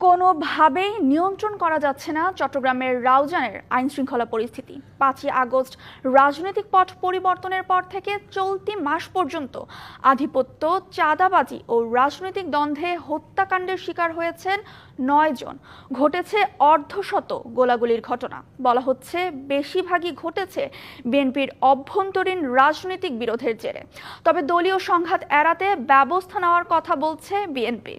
কোনোভাবেই নিয়ন্ত্রণ করা যাচ্ছে না চট্টগ্রামের রাউজানের আইনশৃঙ্খলা পরিস্থিতি। ৫ই আগস্ট রাজনৈতিক পট পরিবর্তনের পর থেকে চলতি মাস পর্যন্ত আধিপত্য, চাঁদাবাজি ও রাজনৈতিক দ্বন্দ্বে হত্যাকাণ্ডের শিকার হয়েছেন ৯ জন। ঘটেছে অর্ধশত গোলাগুলির ঘটনা। বলা হচ্ছে বেশিরভাগই ঘটেছে বিএনপির অভ্যন্তরীণ রাজনৈতিক বিরোধের জেরে। তবে দলীয় সংঘাত এড়াতে ব্যবস্থা নেওয়ার কথা বলছে বিএনপি।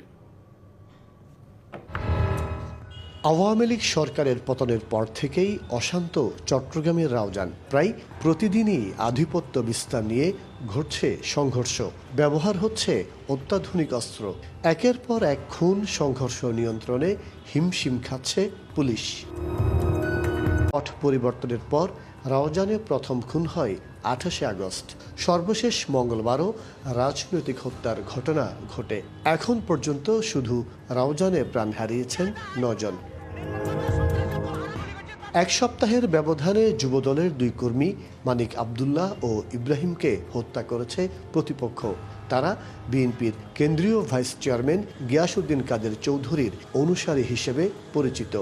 আওয়ামী লীগ সরকারের পতনের পর থেকেই অশান্ত চট্টগ্রামের রাউজান। প্রায় প্রতিদিনই আধিপত্য বিস্তার নিয়ে ঘটছে সংঘর্ষ, ব্যবহার হচ্ছে অত্যাধুনিক অস্ত্র। একের পর এক খুন, সংঘর্ষ নিয়ন্ত্রণে হিমশিম খাচ্ছে পুলিশ। পট পরিবর্তনের পর রাউজানে প্রথম খুন হয় ২৮শে আগস্ট। সর্বশেষ মঙ্গলবারও রাজনৈতিক হত্যার ঘটনা ঘটে। এখন পর্যন্ত শুধু রাউজানে প্রাণ হারিয়েছেন ৯ জন। এক সপ্তাহের ব্যবধানে যুবদলের ২ কর্মী মানিক আবদুল্লাহ ও ইব্রাহিমকে হত্যা করেছে প্রতিপক্ষ। তারা বিএনপির কেন্দ্রীয় ভাইস চেয়ারম্যান গিয়াসউদ্দিন কাদের চৌধুরীর অনুসারী হিসেবে পরিচিত।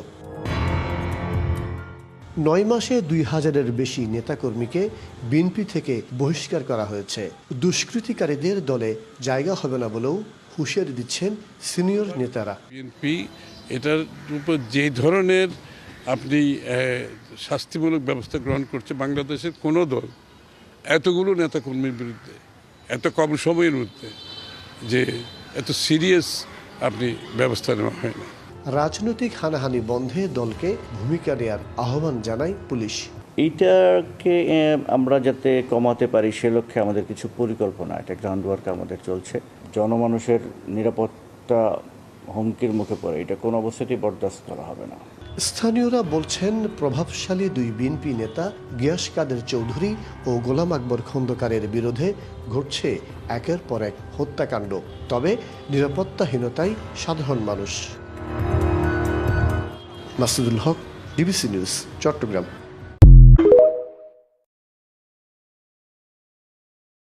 ৯ মাসে ২,০০০-এর বেশি নেতাকর্মীকে বিএনপি থেকে বহিষ্কার করা হয়েছে। দুষ্কৃতিকারীদের দলে জায়গা হবে না বলেও হুঁশিয়ারি দিচ্ছেন সিনিয়র নেতারা। বিএনপি এটার উপর যে ধরনের আপনি শাস্তিমূলক ব্যবস্থা গ্রহণ করছে, বাংলাদেশের কোনো দল এতগুলো নেতাকর্মীর বিরুদ্ধে এত কম সময়ের মধ্যে যে এত সিরিয়াস আপনি ব্যবস্থা নেওয়া হয় না। রাজনৈতিক হানাহানি বন্ধে দলকে ভূমিকা নেওয়ার আহ্বান জানায় পুলিশ। এইটাকে আমরা যাতে কমাতে পারি সে লক্ষ্যে আমাদের কিছু পরিকল্পনা, এটা গ্রাউন্ড ওয়ার্ক আমাদের চলছে। জনমানুষের নিরাপত্তা হুমকির মুখে পড়ে, এটা কোনো অবস্থাতেই বরদাস্ত করা হবে না। স্থানীয়রা বলছেন প্রভাবশালী ২ বিএনপি নেতা গিয়াস কাদের চৌধুরী ও গোলাম আকবর খন্দকারের বিরুদ্ধে ঘটছে একের পর এক হত্যাকাণ্ড। তবে নিরাপত্তাহীনতায় সাধারণ মানুষ। মাসুদুল হক, ডিবিসি নিউজ, চট্টগ্রাম।